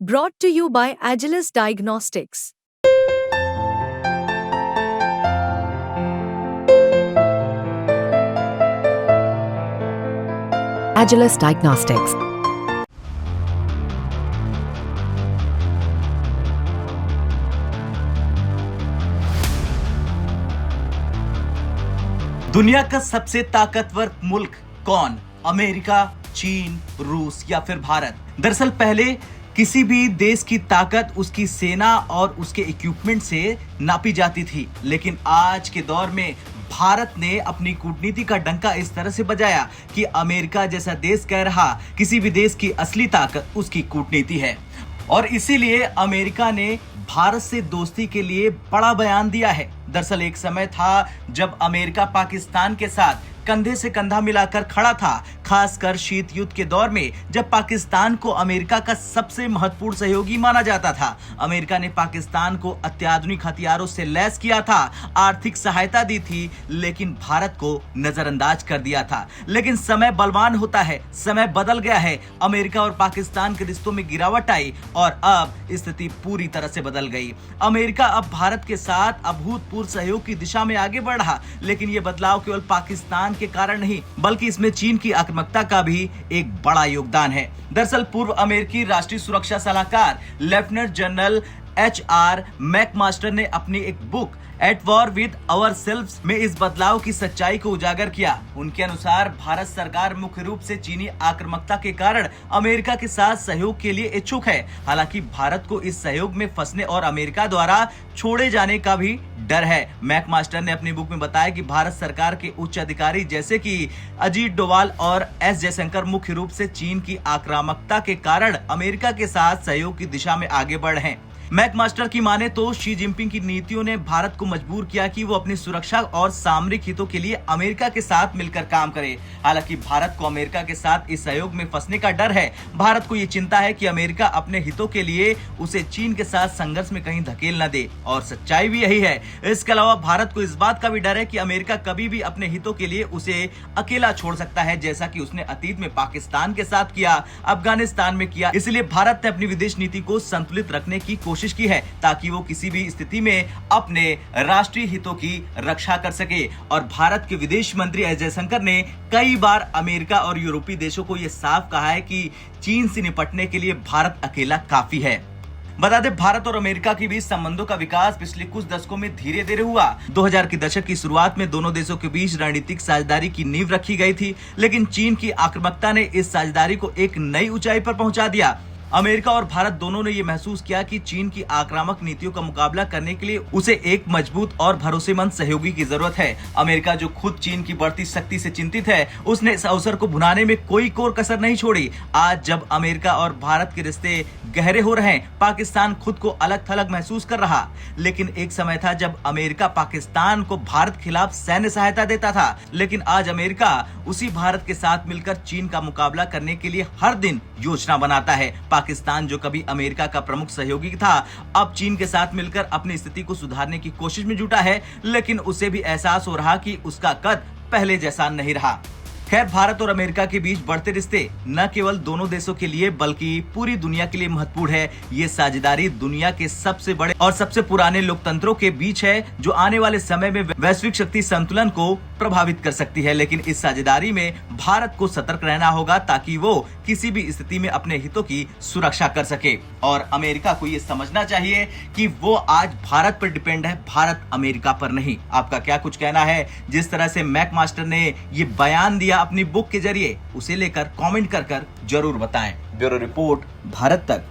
Brought to you by Agilus Diagnostics. Agilus Diagnostics. दुनिया का सबसे ताकतवर मुल्क कौन? अमेरिका, चीन, रूस या फिर भारत? दरअसल पहले किसी भी देश की ताकत उसकी सेना और उसके इक्विपमेंट से नापी जाती थी, लेकिन आज के दौर में भारत ने अपनी कूटनीति का डंका इस तरह से बजाया कि अमेरिका जैसा देश कह रहा किसी भी देश की असली ताकत उसकी कूटनीति है। और इसीलिए अमेरिका ने भारत से दोस्ती के लिए बड़ा बयान दिया है। दरअसल एक समय था जब अमेरिका पाकिस्तान के साथ कंधे से कंधा मिलाकर खड़ा था, खासकर शीत युद्ध के दौर में जब पाकिस्तान को अमेरिका का सबसे महत्वपूर्ण सहयोगी माना जाता था। अमेरिका ने पाकिस्तान को अत्याधुनिक हथियारों से लैस किया था, आर्थिक सहायता दी थी, लेकिन भारत को नजरअंदाज कर दिया था। लेकिन समय बलवान होता है, समय बदल गया है। अमेरिका और पाकिस्तान के रिश्तों में गिरावट आई और अब स्थिति पूरी तरह से बदल गई। अमेरिका अब भारत के साथ अभूतपूर्व सहयोग की दिशा में आगे बढ़ रहा, लेकिन यह बदलाव केवल पाकिस्तान के कारण नहीं, बल्कि इसमें चीन की आक्रामकता का भी एक बड़ा योगदान है। दरअसल पूर्व अमेरिकी राष्ट्रीय सुरक्षा सलाहकार लेफ्टिनेंट जनरल HR मैकमास्टर ने अपनी एक book at war with ourselves में इस बदलाव की सच्चाई को उजागर किया। उनके अनुसार भारत सरकार मुख्य रूप से चीनी आक्रामकता के कारण अमेरिका के साथ सहयोग के लिए इच्छुक है। हालांकि भारत को इस सहयोग में फंसने और अमेरिका द्वारा छोड़े जाने का भी डर है। मैकमास्टर ने अपनी बुक में बताया कि भारत सरकार के उच्च अधिकारी जैसे कि अजीत डोवाल और S जयशंकर मुख्य रूप से चीन की आक्रामकता के कारण अमेरिका के साथ सहयोग की दिशा में आगे बढ़ रहे हैं। मैकमास्टर की माने तो शी जिनपिंग की नीतियों ने भारत को मजबूर किया कि वो अपनी सुरक्षा और सामरिक हितों के लिए अमेरिका के साथ मिलकर काम करे। हालांकि भारत को अमेरिका के साथ इस सहयोग में फंसने का डर है। भारत को ये चिंता है कि अमेरिका अपने हितों के लिए उसे चीन के साथ संघर्ष में कहीं धकेल न दे, और सच्चाई भी यही है। इसके अलावा भारत को इस बात का भी डर है कि अमेरिका कभी भी अपने हितों के लिए उसे अकेला छोड़ सकता है, जैसा कि उसने अतीत में पाकिस्तान के साथ किया, अफगानिस्तान में किया। इसलिए भारत ने अपनी विदेश नीति को संतुलित रखने की कोशिश की है ताकि वो किसी भी स्थिति में अपने राष्ट्रीय हितों की रक्षा कर सके। और भारत के विदेश मंत्री एस जयशंकर ने कई बार अमेरिका और यूरोपीय देशों को यह साफ कहा है कि चीन से निपटने के लिए भारत अकेला काफी है। बता दें, भारत और अमेरिका के बीच संबंधों का विकास पिछले कुछ दशकों में धीरे धीरे हुआ। 2000 के दशक की शुरुआत में दोनों देशों के बीच रणनीतिक साझेदारी की नींव रखी गई थी, लेकिन चीन की आक्रामकता ने इस साझेदारी को एक नई ऊंचाई पर पहुंचा दिया। अमेरिका और भारत दोनों ने यह महसूस किया कि चीन की आक्रामक नीतियों का मुकाबला करने के लिए उसे एक मजबूत और भरोसेमंद सहयोगी की जरूरत है। अमेरिका, जो खुद चीन की बढ़ती शक्ति से चिंतित है, उसने इस अवसर को भुनाने में कोई कोर कसर नहीं छोड़ी। आज जब अमेरिका और भारत के रिश्ते गहरे हो रहे हैं, पाकिस्तान खुद को अलग थलग महसूस कर रहा। लेकिन एक समय था जब अमेरिका पाकिस्तान को भारत खिलाफ सैन्य सहायता देता था, लेकिन आज अमेरिका उसी भारत के साथ मिलकर चीन का मुकाबला करने के लिए हर दिन योजना बनाता है। पाकिस्तान, जो कभी अमेरिका का प्रमुख सहयोगी था, अब चीन के साथ मिलकर अपनी स्थिति को सुधारने की कोशिश में जुटा है, लेकिन उसे भी एहसास हो रहा कि उसका कद पहले जैसा नहीं रहा। खैर, भारत और अमेरिका के बीच बढ़ते रिश्ते न केवल दोनों देशों के लिए बल्कि पूरी दुनिया के लिए महत्वपूर्ण है। ये साझेदारी दुनिया के सबसे बड़े और सबसे पुराने लोकतंत्रों के बीच है, जो आने वाले समय में वैश्विक शक्ति संतुलन को प्रभावित कर सकती है। लेकिन इस साझेदारी में भारत को सतर्क रहना होगा ताकि वो किसी भी स्थिति में अपने हितों की सुरक्षा कर सके। और अमेरिका को ये समझना चाहिए कि वो आज भारत पर डिपेंड है, भारत अमेरिका पर नहीं। आपका क्या कुछ कहना है? जिस तरह से मैकमास्टर ने ये बयान दिया अपनी बुक के जरिए, उसे लेकर कमेंट कर जरूर बताएं। ब्यूरो रिपोर्ट, भारत तक।